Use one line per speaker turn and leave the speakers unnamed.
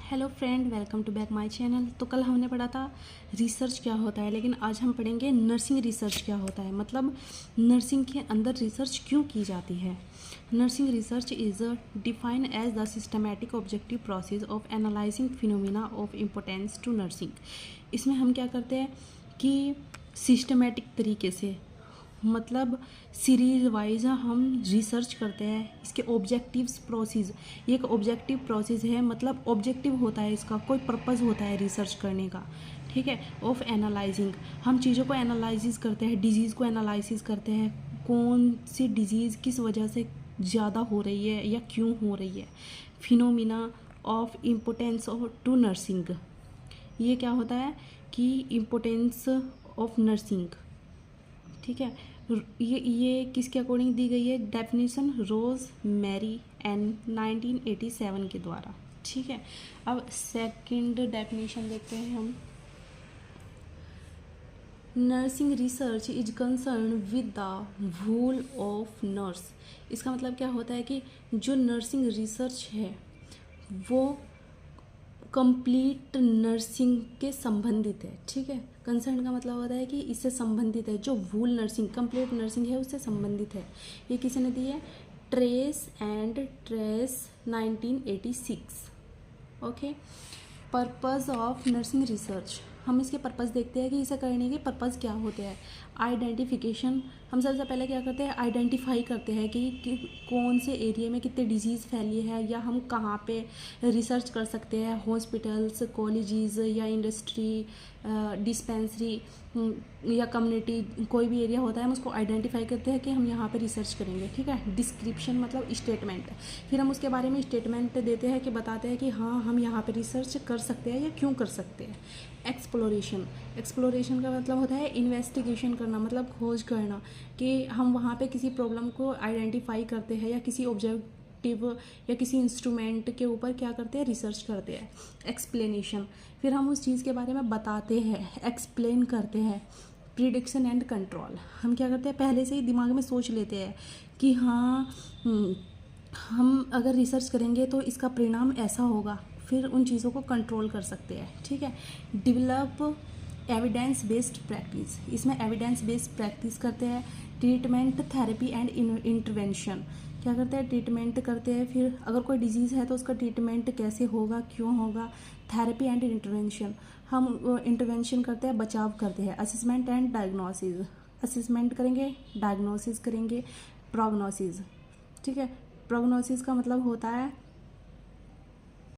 Hello friend, welcome to back my channel. तो कल हमने पढ़ा था रिसर्च क्या होता है, लेकिन आज हम पढ़ेंगे नर्सिंग रिसर्च क्या होता है, मतलब नर्सिंग के अंदर रिसर्च क्यों की जाती है। Nursing research is defined as the systematic objective process of analysing phenomena of importance to nursing. इसमें हम क्या करते हैं कि सिस्टमैटिक तरीके से, मतलब सीरीज वाइज हम रिसर्च करते हैं। इसके ऑब्जेक्टिव्स प्रोसेस, ये एक ऑब्जेक्टिव प्रोसेस है, मतलब ऑब्जेक्टिव होता है, इसका कोई पर्पस होता है रिसर्च करने का, ठीक है। ऑफ एनालाइजिंग, हम चीज़ों को एनालिसिस करते हैं, डिजीज़ को एनालिसिस करते हैं, कौन सी डिजीज़ किस वजह से ज़्यादा हो रही है या क्यों हो रही है। Phenomena of importance of to nursing, ये क्या होता है कि इम्पोर्टेंस ऑफ नर्सिंग, ठीक है। ये किसके अकॉर्डिंग दी गई है, डेफिनेशन रोज मैरी एन 1987 के द्वारा, ठीक है। अब सेकंड डेफिनेशन देखते हैं हम। Nursing research is concern with the role of nurse. इसका मतलब क्या होता है कि जो नर्सिंग रिसर्च है वो कंप्लीट नर्सिंग के संबंधित है, ठीक है। कंसर्न का मतलब होता है कि इससे संबंधित है, जो वूल नर्सिंग कंप्लीट नर्सिंग है उससे संबंधित है। ये किसी ने दी है, trace and trace 1986, okay. Purpose of nursing research, हम इसके पर्पज़ देखते हैं कि इसे करने के पर्पज़ क्या होते हैं। आइडेंटिफिकेशन, हम सबसे पहले क्या करते हैं, आइडेंटिफाई करते हैं कि कौन से एरिया में कितने डिजीज़ फैली है, या हम कहाँ पे रिसर्च कर सकते हैं, हॉस्पिटल्स, कॉलेजेस या इंडस्ट्री, डिस्पेंसरी या कम्युनिटी, कोई भी एरिया होता है हम उसको आइडेंटिफाई करते हैं कि हम यहाँ पे रिसर्च करेंगे, ठीक है। डिस्क्रिप्शन मतलब स्टेटमेंट, फिर हम उसके बारे में स्टेटमेंट देते हैं कि बताते हैं कि हाँ हम यहाँ पे रिसर्च कर सकते हैं या क्यों कर सकते हैं। एक्सप्लोरेशन, एक्सप्लोरेशन का मतलब होता है इन्वेस्टिगेशन करना, मतलब खोज करना, कि हम वहाँ पे किसी प्रॉब्लम को आइडेंटिफाई करते हैं या किसी ऑब्जेक्टिव या किसी इंस्ट्रूमेंट के ऊपर क्या करते हैं, रिसर्च करते हैं। एक्सप्लेनेशन, फिर हम उस चीज़ के बारे में बताते हैं, एक्सप्लेन करते हैं। प्रिडिक्शन एंड कंट्रोल, हम क्या करते हैं, पहले से ही दिमाग में सोच लेते हैं कि हाँ हम अगर रिसर्च करेंगे तो इसका परिणाम ऐसा होगा, फिर उन चीज़ों को कंट्रोल कर सकते हैं, ठीक है। डेवलप एविडेंस बेस्ड प्रैक्टिस, इसमें एविडेंस बेस्ड प्रैक्टिस करते हैं। ट्रीटमेंट, थेरेपी एंड इंटरवेंशन, क्या करते हैं, ट्रीटमेंट करते हैं, फिर अगर कोई डिजीज़ है तो उसका ट्रीटमेंट कैसे होगा, क्यों होगा। थेरेपी एंड इंटरवेंशन, हम इंटरवेंशन करते हैं, बचाव करते हैं। असेसमेंट एंड डायग्नोसिस, असेसमेंट करेंगे, डायग्नोसिस करेंगे, प्रोग्नोसिस, ठीक है। प्रोग्नोसिस का मतलब होता है